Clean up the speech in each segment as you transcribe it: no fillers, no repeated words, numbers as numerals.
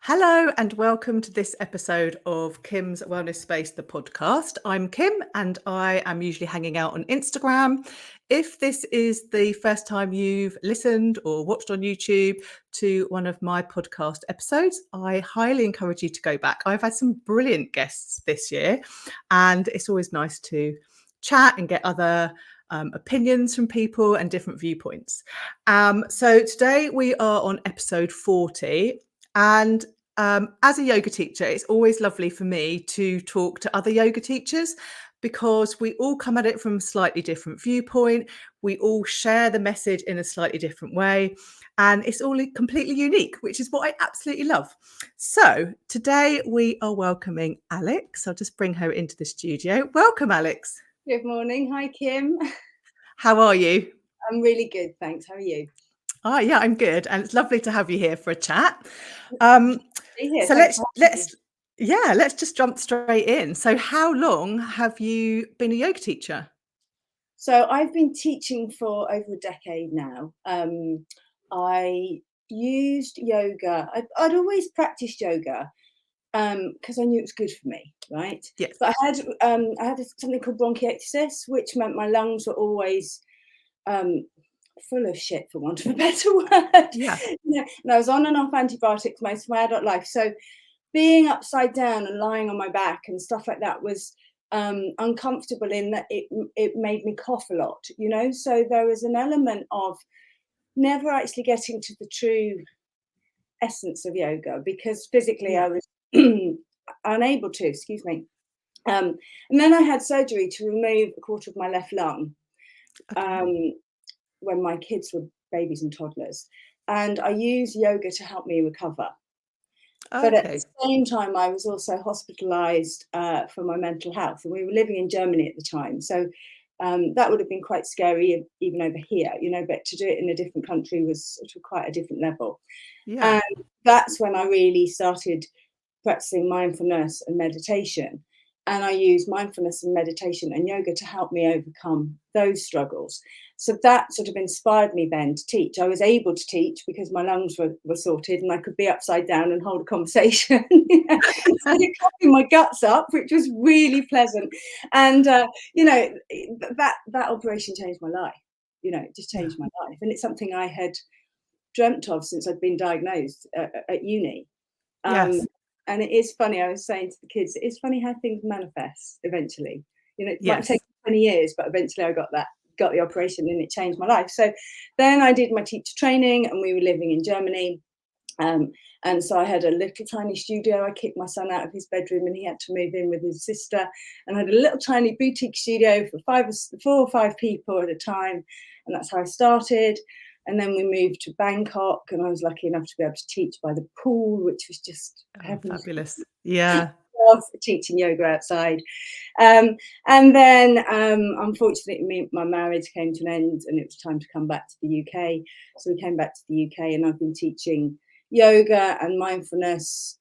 Hello and welcome to this episode of Kim's Wellness Space, the podcast. I'm Kim and I am usually hanging out on Instagram. If this is the first time you've listened or watched on YouTube to one of my podcast episodes, I highly encourage you to go back. I've had some brilliant guests this year and it's always nice to chat and get other opinions from people and different viewpoints. So today we are on episode 40. And as a yoga teacher, it's always lovely for me to talk to other yoga teachers because we all come at it from a slightly different viewpoint. We all share the message in a slightly different way. And it's all completely unique, which is what I absolutely love. So today we are welcoming Alex. I'll just bring her into the studio. Welcome, Alex. Good morning. Hi, Kim. How are you? I'm really good, thanks. How are you? Oh, yeah, I'm good. And it's lovely to have you here for a chat. So let's just jump straight in. So how long have you been a yoga teacher? So I've been teaching for over a decade now. I used yoga. I'd always practiced yoga because I knew it was good for me, right? Yes. But I had something called bronchiectasis, which meant my lungs were always full of shit, for want of a better word. Yeah. And I was on and off antibiotics most of my adult life. So being upside down and lying on my back and stuff like that was uncomfortable in that it made me cough a lot, so there was an element of never actually getting to the true essence of yoga because physically Yeah. I was unable to, excuse me. And then I had surgery to remove a quarter of my left lung Okay. when my kids were babies and toddlers, and I used yoga to help me recover. But at the Okay. same time, I was also hospitalised for my mental health, and we were living in Germany at the time. So that would have been quite scary, even over here, but to do it in a different country was sort of quite a different level. Yeah. And that's when I really started practicing mindfulness and meditation. And I use mindfulness and meditation and yoga to help me overcome those struggles. So that sort of inspired me then to teach. I was able to teach because my lungs were sorted and I could be upside down and hold a conversation instead of coughing my guts up, which was really pleasant. And, that operation changed my life. It just Yeah. changed my life. And it's something I had dreamt of since I'd been diagnosed at uni. Um, Yes. and it is funny, I was saying to the kids, it's funny how things manifest eventually. It might take Yes. 20 years, but eventually I got the operation and it changed my life. So then I did my teacher training and we were living in Germany. And so I had a little tiny studio. I kicked my son out of his bedroom and he had to move in with his sister. And I had a little tiny boutique studio for 4 or 5 people at a time. And that's how I started. And then we moved to Bangkok and I was lucky enough to be able to teach by the pool, which was just Oh, heaven. fabulous. Yeah. I love teaching yoga outside. And then, unfortunately, my marriage came to an end and it was time to come back to the UK. So we came back to the UK and I've been teaching yoga and mindfulness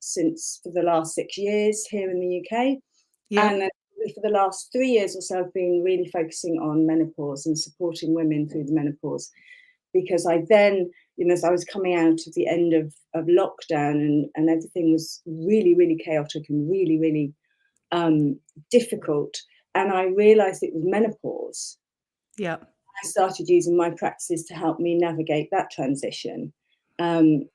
for the last 6 years here in the UK. Yeah. And then for the last 3 years or so, I've been really focusing on menopause and supporting women through the menopause. Because I then, as I was coming out of the end of lockdown and everything was really, really chaotic and really, really difficult. And I realized it was menopause. Yeah. I started using my practices to help me navigate that transition. And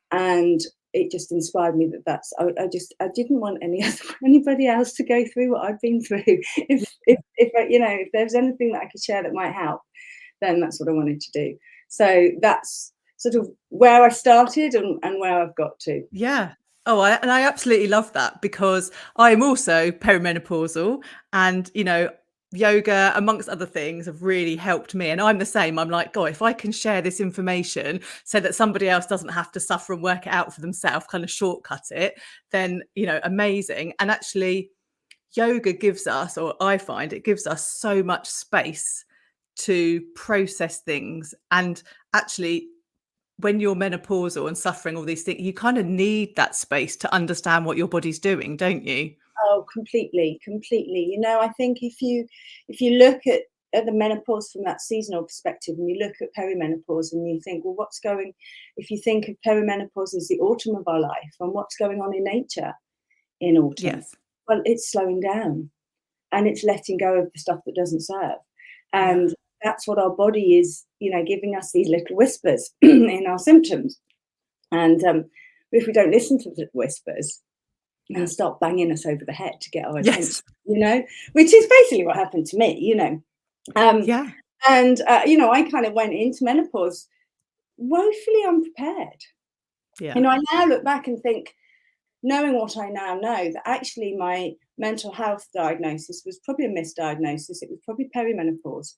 it just inspired me I didn't want anybody else to go through what I've been through. If there's anything that I could share that might help, then that's what I wanted to do. So that's sort of where I started and where I've got to. Yeah. Oh, I absolutely love that because I'm also perimenopausal and, yoga, amongst other things, have really helped me. And I'm the same. I'm like, God, if I can share this information so that somebody else doesn't have to suffer and work it out for themselves, kind of shortcut it, then, amazing. And actually, yoga gives us, or I find it gives us so much space to process things. And actually, when you're menopausal and suffering all these things, you kind of need that space to understand what your body's doing, don't you? Oh, completely, completely. I think if you look at at the menopause from that seasonal perspective, and you look at perimenopause and you think, well, if you think of perimenopause as the autumn of our life, and what's going on in nature in autumn? Yes. Well, it's slowing down and it's letting go of the stuff that doesn't serve. Yeah. And that's what our body is, giving us these little whispers in our symptoms. And if we don't listen to the whispers and start banging us over the head to get our attention, Yes. which is basically what happened to me, Yeah. And, I kind of went into menopause woefully unprepared. Yeah. I now look back and think, knowing what I now know, that actually my mental health diagnosis was probably a misdiagnosis. It was probably perimenopause.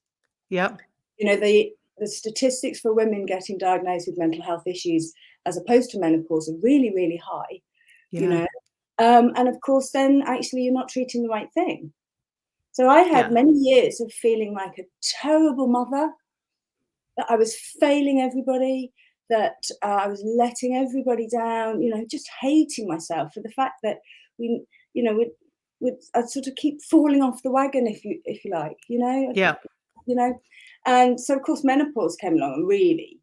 Yep. The statistics for women getting diagnosed with mental health issues as opposed to menopause are really, really high, Yeah. and of course, then actually you're not treating the right thing. So I had Yeah. many years of feeling like a terrible mother, that I was failing everybody, that I was letting everybody down, just hating myself for the fact that we, I'd sort of keep falling off the wagon, if you like, Yeah. And so of course menopause came along and really,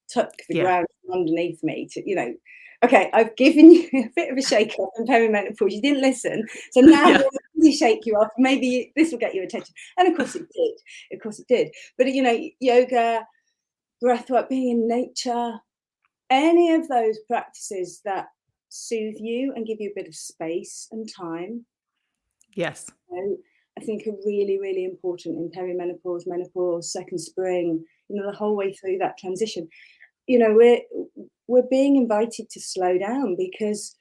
took the Yeah. ground from underneath me to, okay, I've given you a bit of a shake up in perimenopause. You didn't listen. So now I'm Yeah. going to really shake you up. Maybe this will get your attention. And of course it did. Of course it did. But, yoga, breathwork, being in nature, any of those practices that soothe you and give you a bit of space and time, Yes. I think are really, really important in perimenopause, menopause, second spring, the whole way through that transition. We're being invited to slow down because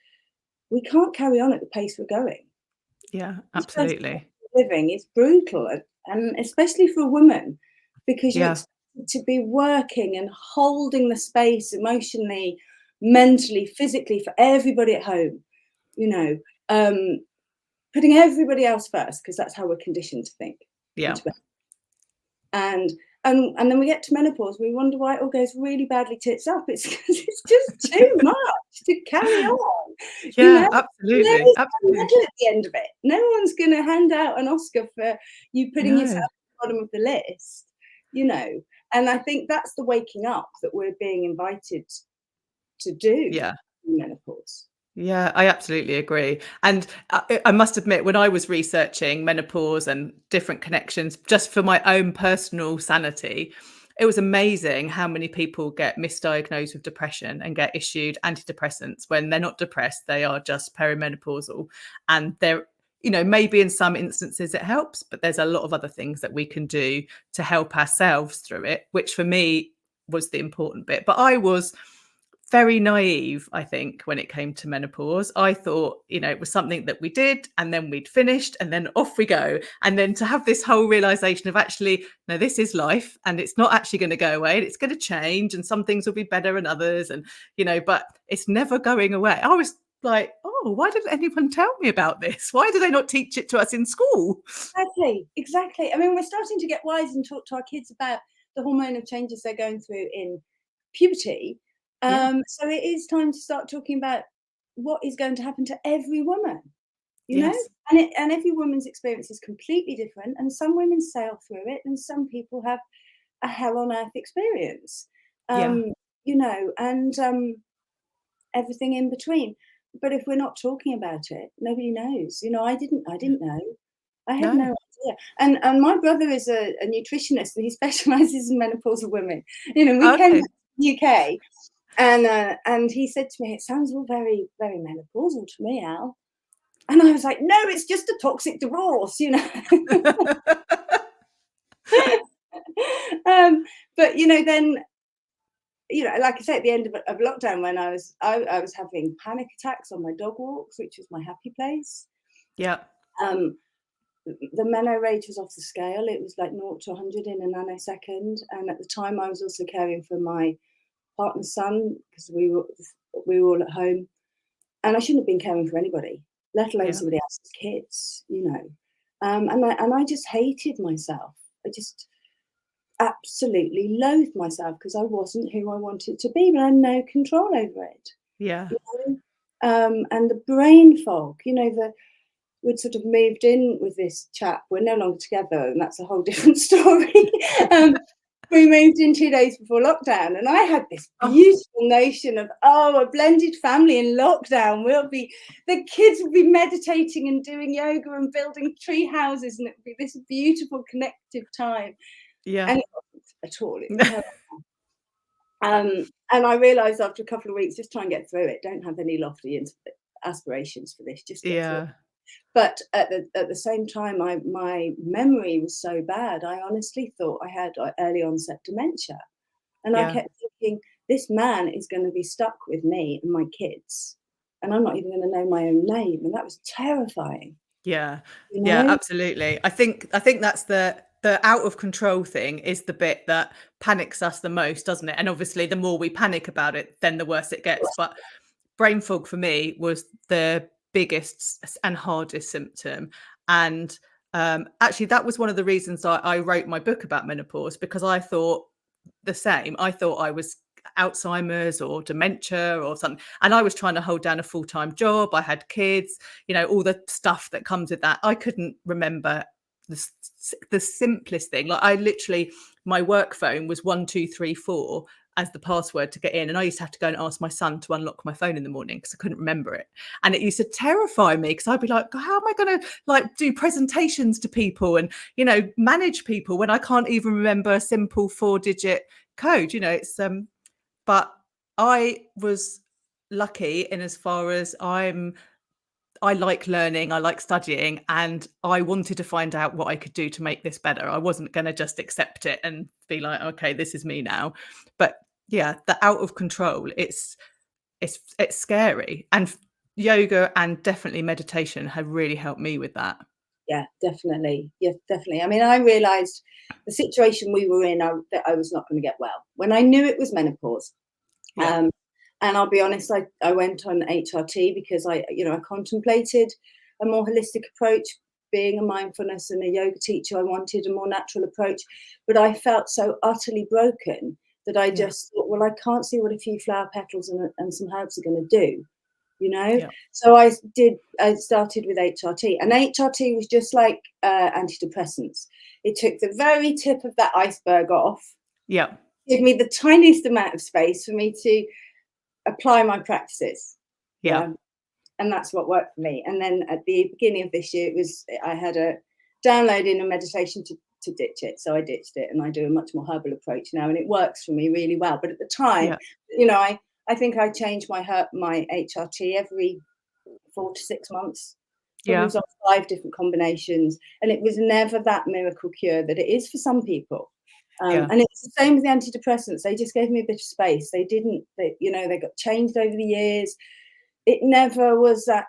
we can't carry on at the pace we're going. Yeah. The stress Absolutely. living is brutal, and especially for a woman, because you're Yeah. expected to be working and holding the space emotionally, mentally, physically for everybody at home. Putting everybody else first, because that's how we're conditioned to think. Yeah. And then we get to menopause, we wonder why it all goes really badly tits up. It's because it's just too much to carry on. Yeah. Absolutely. Nobody's gonna Absolutely. medal at the end of it. No one's going to hand out an Oscar for you putting yourself No. at the bottom of the list. And I think that's the waking up that we're being invited to do Yeah. in menopause. Yeah, I absolutely agree. And I must admit, when I was researching menopause and different connections, just for my own personal sanity, it was amazing how many people get misdiagnosed with depression and get issued antidepressants when they're not depressed, they are just perimenopausal. And they're, maybe in some instances it helps, but there's a lot of other things that we can do to help ourselves through it, which for me was the important bit. But I was very naive, I think, when it came to menopause. I thought, it was something that we did and then we'd finished and then off we go. And then to have this whole realization of actually, no, this is life and it's not actually going to go away. It's going to change and some things will be better than others. And, but it's never going away. I was like, oh, why didn't anyone tell me about this? Why do they not teach it to us in school? Exactly. I mean, we're starting to get wise and talk to our kids about the hormonal changes they're going through in puberty. Yeah. So it is time to start talking about what is going to happen to every woman, Yes. and every woman's experience is completely different. And some women sail through it, and some people have a hell on earth experience, Yeah. and everything in between. But if we're not talking about it, nobody knows. I didn't Yeah. know. I had no No. idea. And my brother is a nutritionist, and he specializes in menopausal women. We came Okay. to the UK, and he said to me, "It sounds all very, very menopausal to me, Al." And I was like, "No, it's just a toxic divorce." But then, like I say, at the end of lockdown, when I was having panic attacks on my dog walks, which was my happy place. Yeah. Um, the meno rage was off the scale. It was like 0 to 100 in a nanosecond. And at the time, I was also caring for my partner's son because we were all at home, and I shouldn't have been caring for anybody, let alone Yeah. somebody else's kids. And I just hated myself. I just absolutely loathed myself because I wasn't who I wanted to be, but I had no control over it. Yeah. And the brain fog, we'd sort of moved in with this chap. We're no longer together, and that's a whole different story. We moved in 2 days before lockdown, and I had this Oh, beautiful notion of, a blended family in lockdown. The kids will be meditating and doing yoga and building tree houses, and it would be this beautiful connective time. yeah. And it wasn't at all. It was terrible. And I realised after a couple of weeks, just try and get through it. Don't have any lofty aspirations for this. Just get through it. Yeah. But at the same time, my memory was so bad. I honestly thought I had early onset dementia, and I Yeah. kept thinking, this man is going to be stuck with me and my kids, and I'm not even going to know my own name, and that was terrifying. Yeah. You Yeah, know? absolutely. I think that's the out of control thing is the bit that panics us the most, doesn't it? And obviously the more we panic about it, then the worse it gets. But brain fog for me was the biggest and hardest symptom. And actually, that was one of the reasons I wrote my book about menopause, because I thought the same. I thought I was Alzheimer's or dementia or something. And I was trying to hold down a full-time job. I had kids, all the stuff that comes with that. I couldn't remember the simplest thing. Like, I literally, my work phone was 1234 as the password to get in. And I used to have to go and ask my son to unlock my phone in the morning because I couldn't remember it. And it used to terrify me because I'd be like, how am I going to do presentations to people and, manage people when I can't even remember a simple 4-digit code? It's, but I was lucky in as far as I like learning, I like studying, and I wanted to find out what I could do to make this better. I wasn't going to just accept it and be like, okay, this is me now. But yeah, the out of control, it's scary. And yoga and definitely meditation have really helped me with that. Yeah, definitely. Yeah, definitely. I mean, I realised the situation we were in, that I was not going to get well. When I knew it was menopause, Yeah. and I'll be honest, I went on HRT because I contemplated a more holistic approach. Being a mindfulness and a yoga teacher, I wanted a more natural approach, but I felt so utterly broken that I Yeah. just thought, well, I can't see what a few flower petals and some herbs are going to do, Yeah. So I started with HRT, and HRT was just like antidepressants. It took the very tip of that iceberg off, Yeah. give me the tiniest amount of space for me to apply my practices. Yeah. Yeah. And that's what worked for me. And then at the beginning of this year, I had a download in a meditation to ditch it. So I ditched it, and I do a much more herbal approach now, and it works for me really well. But at the time, Yeah. I think I changed my HRT every 4 to 6 months. Probably Yeah. was on 5 different combinations, and it was never that miracle cure that it is for some people. Yeah. And it's the same with the antidepressants. They just gave me a bit of space. They got changed over the years. It never was that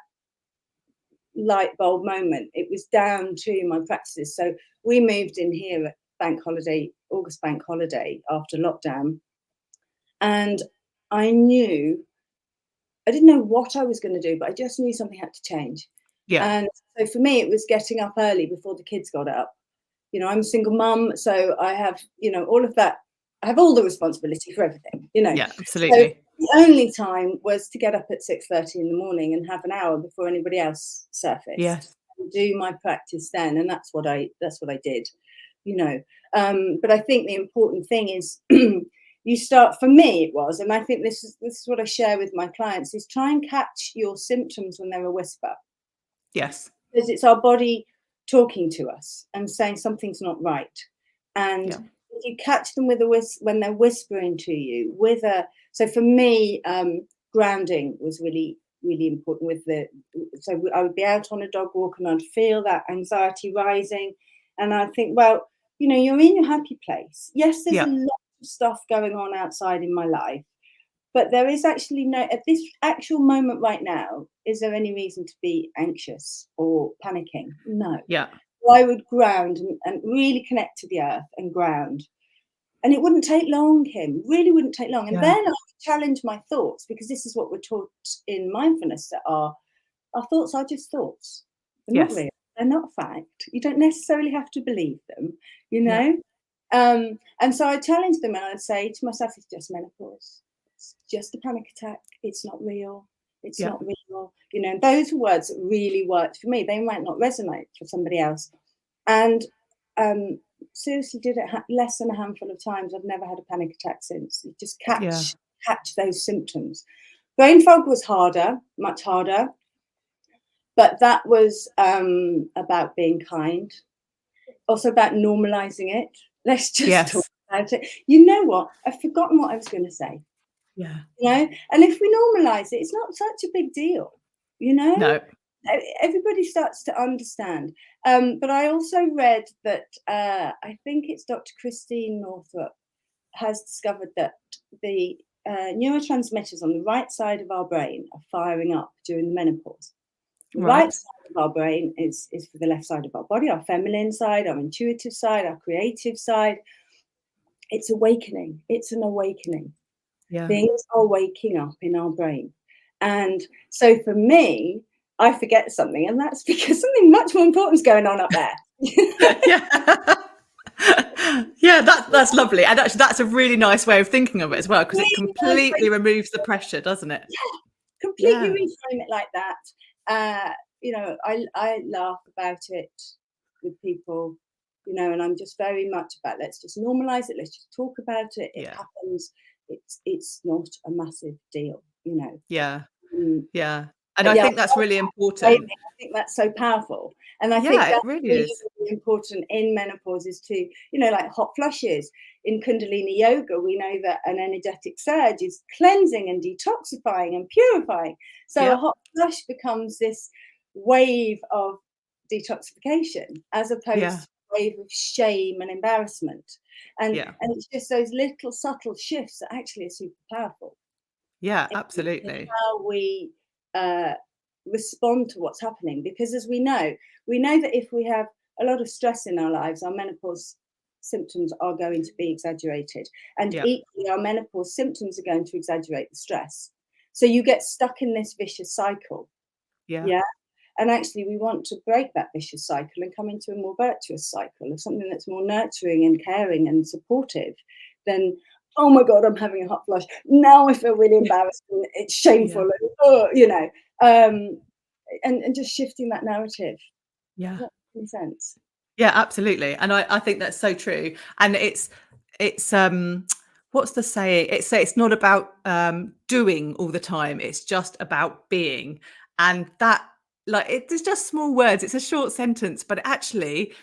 light bulb moment. It was down to my practices. So we moved in here at August bank holiday after lockdown. And I didn't know what I was going to do, but I just knew something had to change. Yeah. And so for me, it was getting up early before the kids got up. I'm a single mum, so I have, all of that. I have all the responsibility for everything, Yeah. So Absolutely. the only time was to get up at 6:30 in the morning and have an hour before anybody else surfaced Yes. and do my practice then, and that's what I did, But I think the important thing is you start. For me, it was, and I think this is what I share with my clients: is try and catch your symptoms when they're a whisper, Yes. because it's our body talking to us and saying something's not right. And Yeah. if you catch them with when they're whispering to you so for me, grounding was really, really important so I would be out on a dog walk and I'd feel that anxiety rising. And I think, well, you're in your happy place. Yes, there's a Yeah. lot of stuff going on outside in my life, but there is actually at this actual moment right now, is there any reason to be anxious or panicking? No. Yeah. I would ground and really connect to the earth and ground. And it wouldn't take long, Kim, really wouldn't take long. And Yeah. then I would challenge my thoughts, because this is what we're taught in mindfulness, that our thoughts are just thoughts. They're not Yes. real. They're not fact. You don't necessarily have to believe them, Yeah. And so I challenge them and I'd say to myself, it's just menopause. It's just a panic attack. It's not real. It's Yeah. not real. You know, those words really worked for me. They might not resonate for somebody else. And seriously, did it less than a handful of times. I've never had a panic attack since. You just Yeah. catch those symptoms. Brain fog was harder, much harder, but that was about being kind, also about normalizing it. Let's just talk Yes. about it. You know what? I've forgotten what I was going to say. Yeah. You know, and if we normalize it, it's not such a big deal. You know, No. everybody starts to understand. But I also read that I think it's Dr. Christine Northrup has discovered that the neurotransmitters on the right side of our brain are firing up during the menopause. The right Right. side of our brain is for the left side of our body, our feminine side, our intuitive side, our creative side. It's awakening. It's an awakening. Yeah. Things are waking up in our brain. And so for me, I forget something, and that's because something much more important is going on up there. Yeah. Yeah, that's lovely. And actually that's a really nice way of thinking of it as well, because it Really nice way completely removes the pressure, doesn't it? completely Yeah. reframe it like that. You know, I laugh about it with people, you know, and I'm just very much about let's just normalize it, let's just talk about it. It Yeah. happens. It's not a massive deal, you know. Yeah. Mm, Yeah. And I yeah, think that's really I important. think that's so powerful. And I Yeah, think it that's really really, is. really important in menopause is to, you know, like hot flushes. In Kundalini yoga, we know that an energetic surge is cleansing and detoxifying and purifying. So a Yeah. hot flush becomes this wave of detoxification as opposed Yeah. to a wave of shame and embarrassment. Yeah. And it's just those little subtle shifts that actually are super powerful Yeah, in absolutely. how we uh, respond to what's happening. Because as we know that if we have a lot of stress in our lives, our menopause symptoms are going to be exaggerated. And Yeah. equally, our menopause symptoms are going to exaggerate the stress. So you get stuck in this vicious cycle. Yeah. Yeah. And actually, we want to break that vicious cycle and come into a more virtuous cycle of something that's more nurturing and caring and supportive than, oh my God, I'm having a hot flush. Now I feel really embarrassed and it's shameful. Yeah. And, oh, you know, and just shifting that narrative. Yeah. Does that make any sense? Yeah, absolutely. And I think that's so true. And it's what's the saying? It's not about doing all the time. It's just about being. And that like it's just small words. It's a short sentence, but actually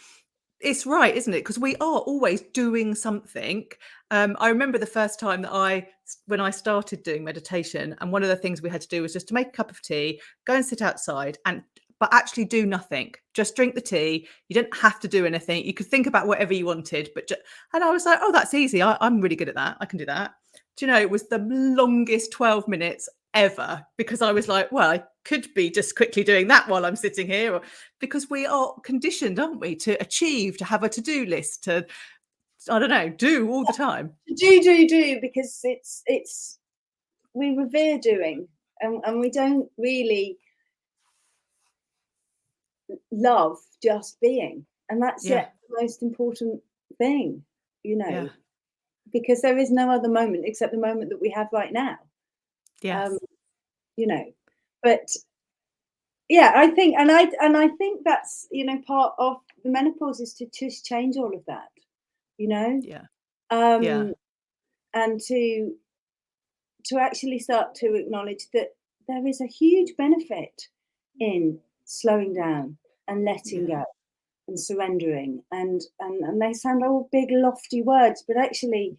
it's right, isn't it? Because we are always doing something. I remember the first time that when I started doing meditation, and one of the things we had to do was just to make a cup of tea, go and sit outside, but actually do nothing. Just drink the tea. You didn't have to do anything. You could think about whatever you wanted, and I was like, oh, that's easy. I'm really good at that. I can do that. Do you know? It was the longest 12 minutes ever because I was like, well, I could be just quickly doing that while I'm sitting here, because we are conditioned, aren't we, to achieve, to have a to-do list, to, I don't know, do all the time. Do because it's we revere doing and we don't really love just being. And that's Yeah, yet the most important thing, you know, yeah, because there is no other moment except the moment that we have right now. Um, yes, you know, but yeah, I think, and I think that's, you know, part of the menopause is to just change all of that, you know, yeah, yeah, um, and to actually start to acknowledge that there is a huge benefit in slowing down and letting yeah, go and surrendering and they sound all big lofty words, but actually,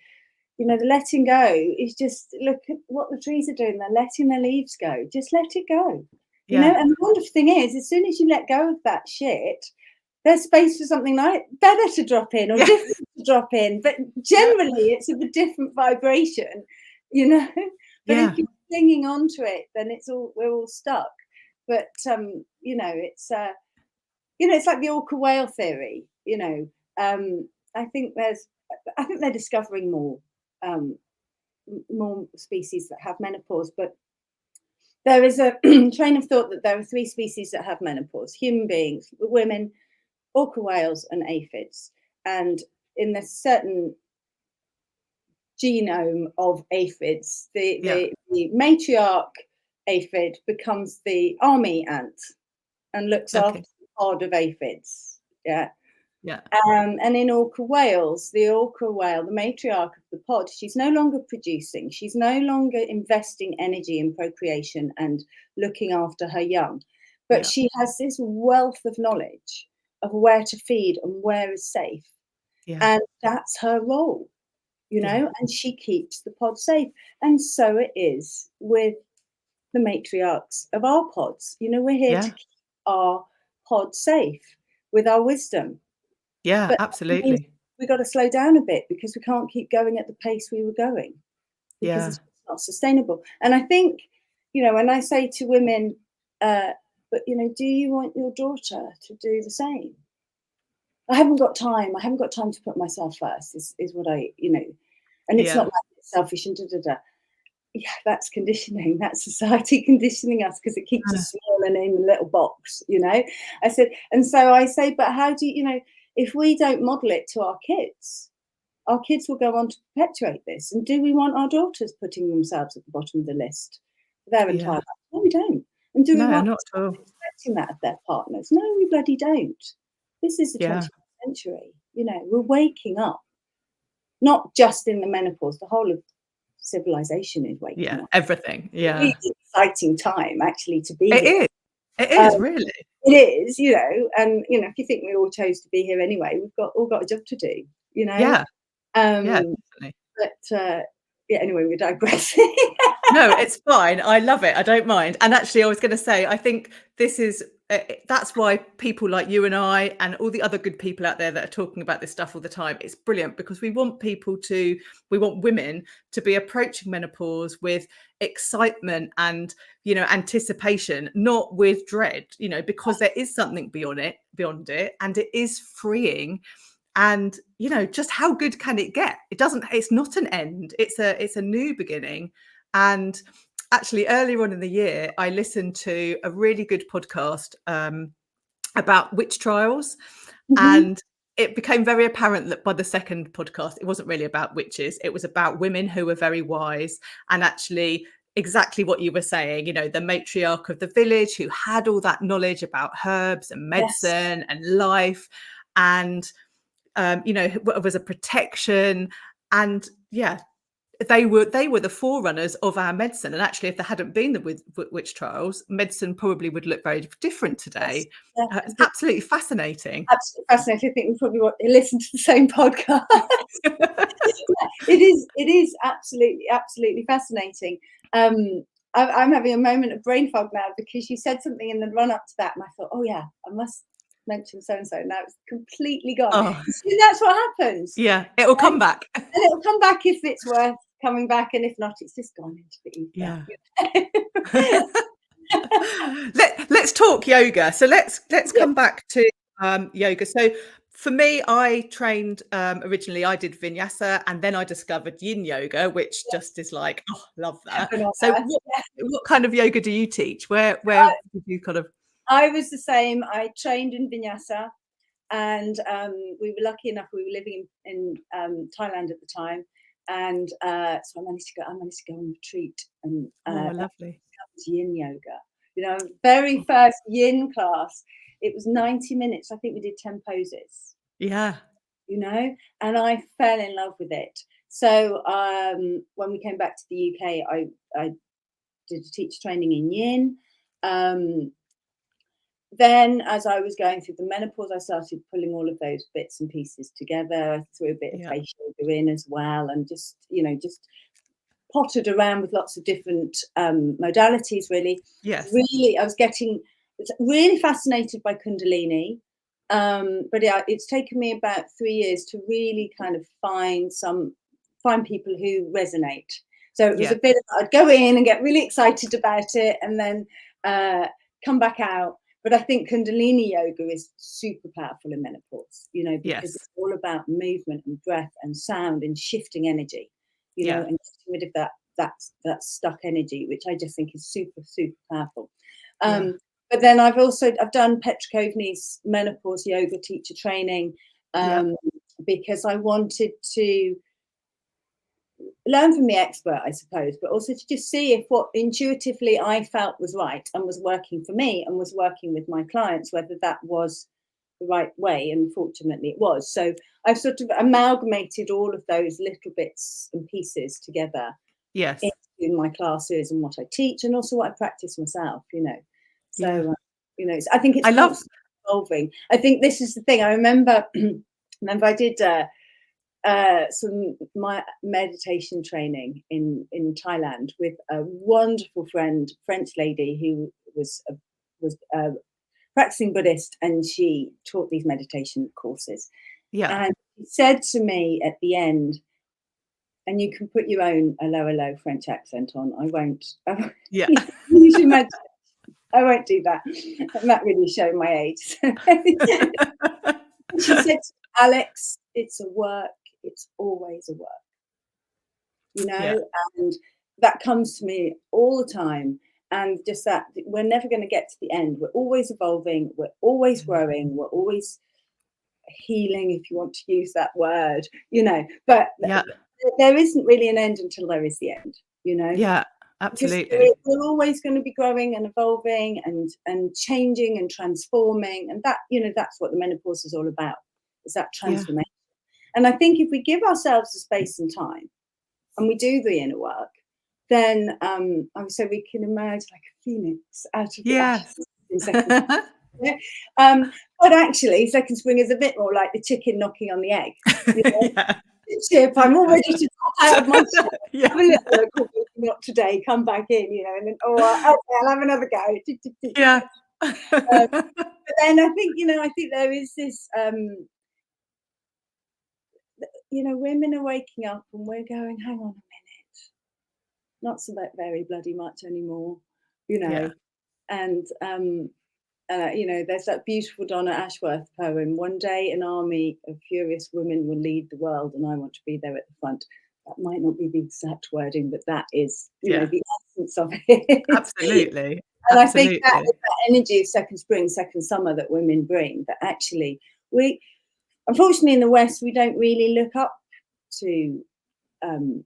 you know, the letting go is just look at what the trees are doing. They're letting their leaves go. Just let it go. You know, yeah, and the wonderful thing is, as soon as you let go of that shit, there's space for something like better to drop in or yeah, different to drop in. But yeah, generally, it's of a different vibration, you know. But if yeah, you're clinging on to it, then we're all stuck. But you know, it's like the orca whale theory. You know, I think I think they're discovering um, more species that have menopause, but there is a train of thought that there are three species that have menopause: human beings, women, orca whales, and aphids. And in a certain genome of aphids, yeah, the matriarch aphid becomes the army ant and looks after Okay. the pod of aphids. Yeah. Yeah. And in orca whales, the orca whale, the matriarch of the pod, she's no longer producing. She's no longer investing energy in procreation and looking after her young. But Yeah. she has this wealth of knowledge of where to feed and where is safe. Yeah. And that's her role, you Yeah. know, and she keeps the pod safe. And so it is with the matriarchs of our pods. You know, we're here to Yeah. keep our pod safe with our wisdom. Yeah. But that means Absolutely. we got to slow down a bit because we can't keep going at the pace we were going because Yeah. it's not sustainable. And I think, you know, when I say to women, but, you know, do you want your daughter to do the same? I haven't got time. I haven't got time to put myself first, is what I, you know, and it's not Yeah. like it's selfish and da da da. Yeah, that's conditioning. That's society conditioning us because it keeps us small and in a little box, you know. I said, and so I say, but how do you know, if we don't model it to our kids will go on to perpetuate this. And do we want our daughters putting themselves at the bottom of the list for their entire Yeah. life? No, we don't. And do we No, want not at all. expecting that of their partners? No, we bloody don't. This is the Yeah. 21st century. You know, we're waking up, not just in the menopause, the whole of civilization is waking Yeah. up. Everything. Really Yeah. exciting time actually to be It here. is. It Um, is really. it is, you know, and you know, if you think we all chose to be here anyway, we've all got a job to do, you know. Yeah. Yeah. Um, Definitely. but yeah, anyway, we're digressing. No, it's fine. I love it. I don't mind. And actually, I was going to say, I think this is that's why people like you and I and all the other good people out there that are talking about this stuff all the time, it's brilliant because we want we want women to be approaching menopause with excitement and, you know, anticipation, not with dread, you know, because there is something beyond it, and it is freeing. And, you know, just how good can it get? It's not an end. It's a new beginning. And actually, earlier on in the year, I listened to a really good podcast about witch trials. Mhm. And it became very apparent that by the second podcast, it wasn't really about witches. It was about women who were very wise and actually exactly what you were saying, you know, the matriarch of the village who had all that knowledge about herbs and Yes. medicine and life. And you know, was a protection. And yeah, they were the forerunners of our medicine. And actually, if there hadn't been the witch trials, medicine probably would look very different Yes. today. Yeah. It's absolutely fascinating. Absolutely fascinating. I think we probably want to listen to the same podcast. It is absolutely fascinating. I'm having a moment of brain fog now because you said something in the run up to that, and I thought, oh yeah, I must mention so and so. Now it's completely gone. Oh, See, that's what happens, yeah, it will come and, back. and it'll come back if it's worth coming back, and if not, it's just gone into the ether. Yeah. You know? Let's talk yoga. So let's Yeah. come back to yoga. So for me, I trained originally. I did vinyasa, and then I discovered yin yoga, which just is like, oh, love that. Heaven on So earth. what kind of yoga do you teach? Where did you kind of? I was the same. I trained in vinyasa, and we were lucky enough. We were living in Thailand at the time, and so I managed to go on retreat, and Oh, that lovely. was yin yoga. You know, very Oh, first yin class. It was 90 minutes. I think we did 10 poses. yeah, You know, and I fell in love with it. So when we came back to the UK, I did a teacher training in yin. Um, then as I was going through the menopause, I started pulling all of those bits and pieces together. I threw a bit of yeah, face yoga in as well, and just, you know, just pottered around with lots of different modalities. Really, yes, really, I was getting really fascinated by Kundalini, but it's taken me about 3 years to really kind of find people who resonate. So it was yeah, a bit of, I'd go in and get really excited about it, and then come back out. But I think Kundalini yoga is super powerful in menopause, you know, because yes, it's all about movement and breath and sound and shifting energy, you know, yeah, and getting rid of that stuck energy, which I just think is super powerful. yeah, But then I've done Petra Coveney's menopause yoga teacher training, yeah, because I wanted to learn from the expert, I suppose, but also to just see if what intuitively I felt was right and was working for me and was working with my clients, whether that was the right way. And fortunately it was. So I've sort of amalgamated all of those little bits and pieces together Yes. in my classes and what I teach, and also what I practice myself, you know. Yeah. So, I think it's I love, constantly evolving. I think this is the thing. I remember, I did some my meditation training in Thailand with a wonderful friend, French lady who was a practicing Buddhist, and she taught these meditation courses. yeah. And she said to me at the end, and you can put your own a low French accent on. I won't. Yeah. You should imagine. I won't do that. That really showed my age. She said, Alex, it's a work. It's always a work, Yeah. and that comes to me all the time. And just that we're never going to get to the end. We're always evolving. We're always growing. We're always healing, if you want to use that word, but Yeah. there isn't really an end until there is the end, Yeah. because Absolutely. we're always going to be growing and evolving and changing and transforming, and that that's what the menopause is all about, is that Yeah. transformation. And I think if we give ourselves the space and time and we do the inner work, then I would say we can emerge like a phoenix out of the Yes. ashes in second. Yeah. But actually, second spring is a bit more like the chicken knocking on the egg. Yeah. Ship, I'm all ready to pop out of my ship, Yeah. have a little look what we're not today, come back in, and then, okay, I'll have another go. Yeah. But then I think there is this, women are waking up and we're going, hang on a minute, not so very bloody much anymore, Yeah. and there's that beautiful Donna Ashworth poem, one day an army of furious women will lead the world and I want to be there at the front. That might not be the exact wording, but that is, Yeah. the essence of it. Absolutely. And I think that Absolutely. is that energy of second spring, second summer that women bring, that actually we, unfortunately in the West, we don't really look up to the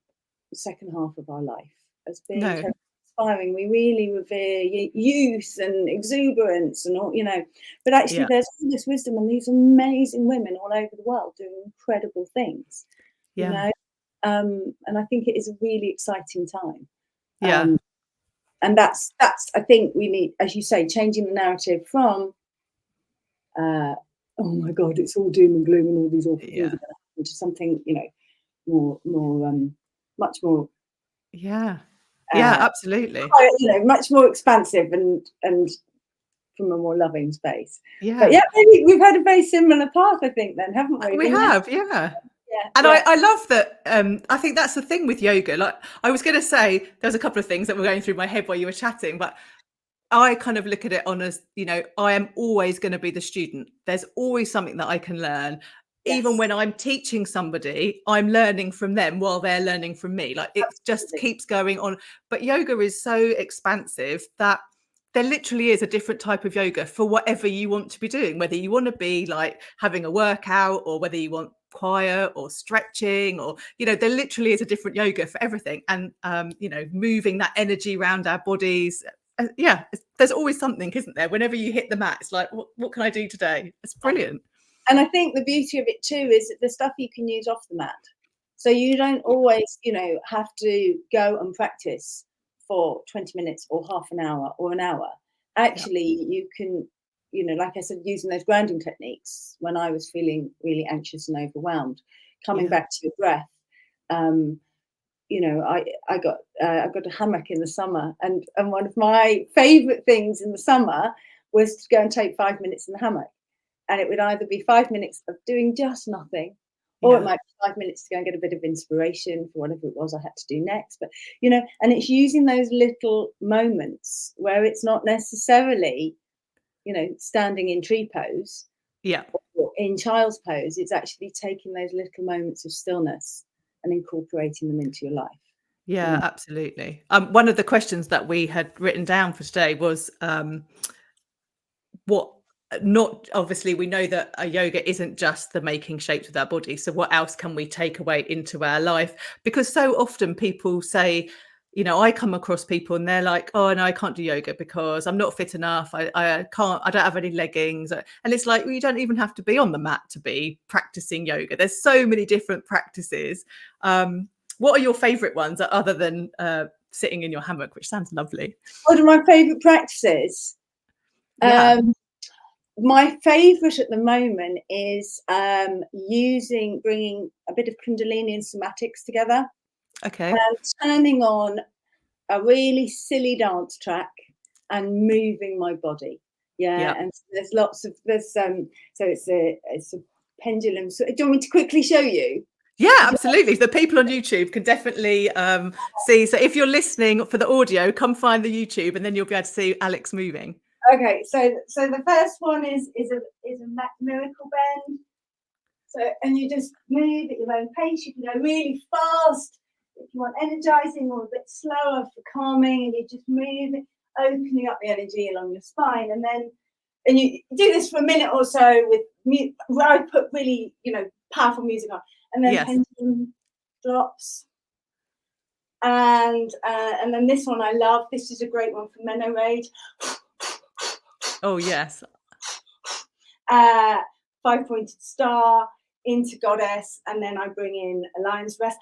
second half of our life as being No. inspiring. We really revere youth and exuberance and all, but actually Yeah. there's all this wisdom and these amazing women all over the world doing incredible things, you Yeah. know. And I think it is a really exciting time. Yeah. And that's I think we need, as you say, changing the narrative from oh my God, it's all doom and gloom and all these awful things Yeah. are going to happen, to something, more much more Yeah. Yeah. uh, Absolutely. much more expansive and from a more loving space. But Yeah. yeah, maybe we've had a very similar path, I think, then, haven't we? We have. Yeah. Yeah, And yeah, I love that. I think that's the thing with yoga. Like I was going to say, there's a couple of things that were going through my head while you were chatting, but I kind of look at it on as, I am always going to be the student. There's always something that I can learn. Even yes, when I'm teaching somebody, I'm learning from them while they're learning from me. Like it just absolutely. keeps going on. But yoga is so expansive that there literally is a different type of yoga for whatever you want to be doing, whether you want to be like having a workout or whether you want quiet or stretching, or there literally is a different yoga for everything. And moving that energy around our bodies, yeah, there's always something, isn't there? Whenever you hit the mat, it's like, what can I do today? It's brilliant. And I think the beauty of it too is that the stuff you can use off the mat. So you don't always, have to go and practice for 20 minutes or half an hour or an hour. Yeah. Actually, you can, like I said, using those grounding techniques when I was feeling really anxious and overwhelmed, coming Yeah. back to your breath. Um, I got a hammock in the summer, and one of my favourite things in the summer was to go and take 5 minutes in the hammock, and it would either be 5 minutes of doing just nothing, or it Yeah. might be 5 minutes to go and get a bit of inspiration for whatever it was I had to do next. But and it's using those little moments where it's not necessarily standing in tree pose Yeah. or in child's pose. It's actually taking those little moments of stillness and incorporating them into your life. Yeah, absolutely. One of the questions that we had written down for today was, what not obviously, we know that yoga isn't just the making shapes with our body. So what else can we take away into our life? Because so often people say, I come across people and they're like, oh no, I can't do yoga because I'm not fit enough. I can't, I don't have any leggings. And it's like, well, you don't even have to be on the mat to be practicing yoga. There's so many different practices. What are your favorite ones other than sitting in your hammock, which sounds lovely? One of my favorite practices. Yeah. My favourite at the moment is bringing a bit of Kundalini and somatics together, Okay. turning on a really silly dance track and moving my body. Yeah. And so it's a pendulum. So do you want me to quickly show you? Yeah, absolutely. The people on YouTube can definitely see. So if you're listening for the audio, come find the YouTube, and then you'll be able to see Alex moving. Okay, so the first one is a miracle bend. So, and you just move at your own pace. You can go really fast if you want energizing, or a bit slower for calming, and you just move, opening up the energy along your spine, and you do this for a minute or so with where I put really powerful music on, and then Yes. pendulum drops. And then this one I love. This is a great one for Menopause. Oh yes. 5-pointed star into goddess, and then I bring in a lion's breast.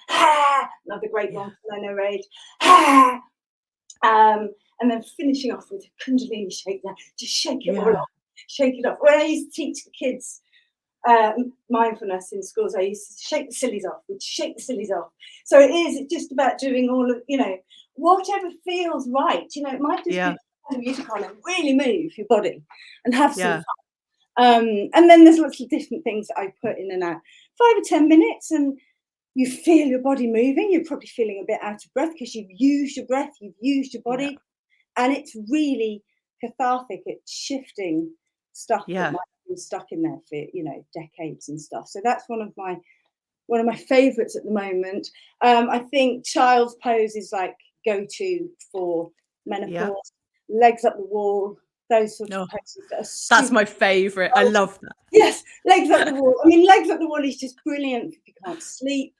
Another great one for Leno Rage. And then finishing off with a Kundalini shake. Now, just shake it all off. Shake it off. When I used to teach the kids mindfulness in schools, I used to shake the sillies off. We'd shake the sillies off. So it's just about doing all of whatever feels right. It might just be the music on and really move your body and have some fun. And then there's lots of different things that I put in and out. 5 or 10 minutes, and you feel your body moving. You're probably feeling a bit out of breath because you've used your breath, you've used your body, and it's really cathartic. It's shifting stuff that might have been stuck in there for decades and stuff. So that's one of my favorites at the moment. I think child's pose is like go-to for menopause. Legs up the wall. Those sorts of poses. That's my favorite. I love that. Yes, legs up the wall. I mean, legs up the wall is just brilliant if you can't sleep,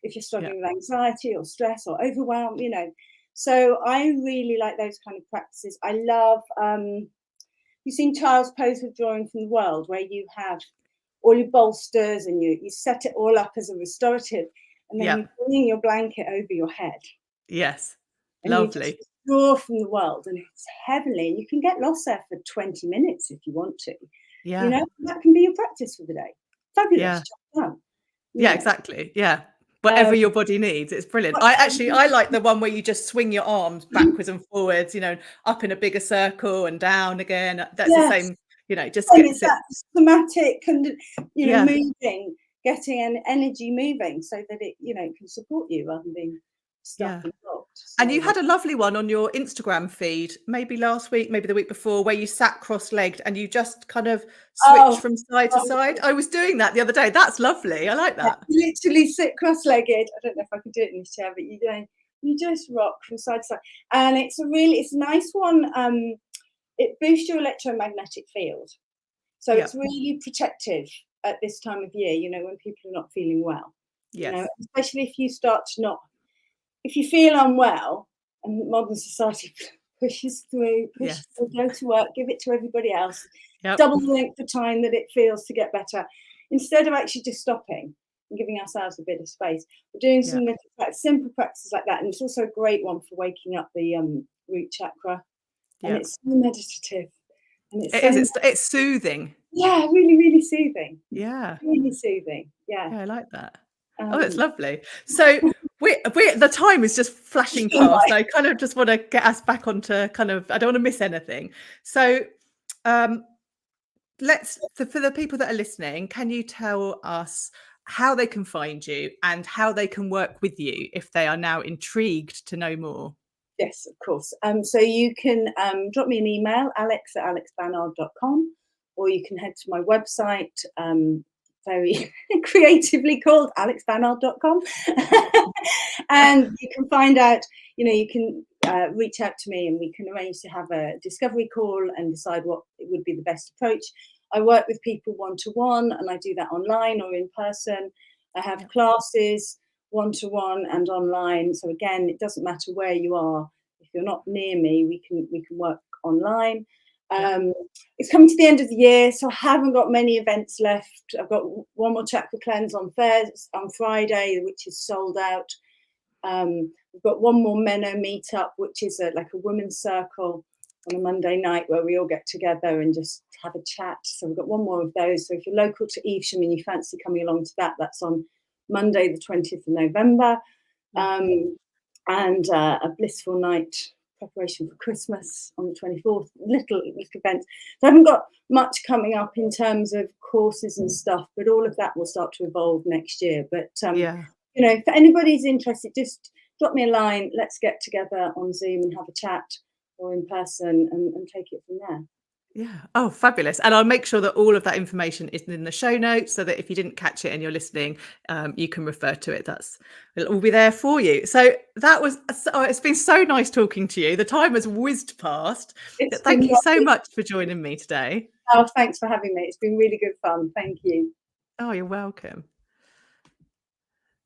if you're struggling with anxiety or stress or overwhelm, So I really like those kind of practices. I love, you've seen child's pose with Drawing from the World, where you have all your bolsters and you set it all up as a restorative, and then you're bringing your blanket over your head. Yes, and lovely. You just draw from the world, and it's heavenly. You can get lost there for 20 minutes if you want to. That can be your practice for the day. Fabulous. Exactly. Whatever your body needs, it's brilliant. I like the one where you just swing your arms backwards and forwards, up in a bigger circle and down again. That's the same, just it's that somatic and moving, getting an energy moving so that it can support you rather than being stuck and blocked. So, and you had a lovely one on your Instagram feed, maybe last week, maybe the week before, where you sat cross-legged and you just kind of switched from side to side. I was doing that the other day. That's lovely. I like that. You literally sit cross-legged. I don't know if I can do it in this chair, but you just rock from side to side, and it's a nice one. It boosts your electromagnetic field, so it's really protective at this time of year. When people are not feeling well. Especially if you start to if you feel unwell, and modern society pushes through, go to work, give it to everybody else, double the length of time that it feels to get better, instead of actually just stopping and giving ourselves a bit of space. We're doing some simple practices like that, and it's also a great one for waking up the root chakra, and it's so meditative, and it's soothing. Yeah, really, really soothing. Yeah, really soothing. Yeah, I like that. It's lovely. So the time is just flashing past. I kind of just want to get us back onto I don't want to miss anything. So for the people that are listening, can you tell us how they can find you and how they can work with you if they are now intrigued to know more? Yes, of course. So you can drop me an email, alex@alexbarnard.com, or you can head to my website, very creatively called alexbarnard.com. And you can find out, you can reach out to me and we can arrange to have a discovery call and decide what would be the best approach. I work with people one-to-one, and I do that online or in person. I have classes one-to-one and online. So again, it doesn't matter where you are. If you're not near me, we can work online. It's coming to the end of the year, so I haven't got many events left. I've got one more chakra cleanse on Friday, which is sold out. We've got one more Menno meetup, which is like a women's circle on a Monday night where we all get together and just have a chat. So we've got one more of those. So if you're local to Evesham and you fancy coming along to that, that's on Monday, the 20th of November. And a blissful night preparation for Christmas on the 24th. Little events. So I haven't got much coming up in terms of courses and stuff, but all of that will start to evolve next year. But you know, if anybody's interested, just drop me a line. Let's get together on Zoom and have a chat, or in person, and take it from there. Yeah. Oh, fabulous. And I'll make sure that all of that information is in the show notes so that if you didn't catch it and you're listening, you can refer to it. It'll all be there for you. So it's been so nice talking to you. The time has whizzed past. Thank you so much for joining me today. Oh, thanks for having me. It's been really good fun. Thank you. Oh, you're welcome.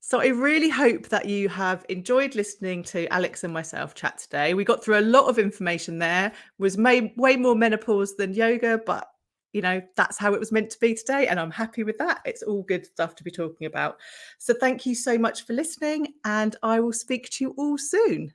So I really hope that you have enjoyed listening to Alex and myself chat today. We got through a lot of information there, was way more menopause than yoga, but you know, that's how it was meant to be today. And I'm happy with that. It's all good stuff to be talking about. So thank you so much for listening, and I will speak to you all soon.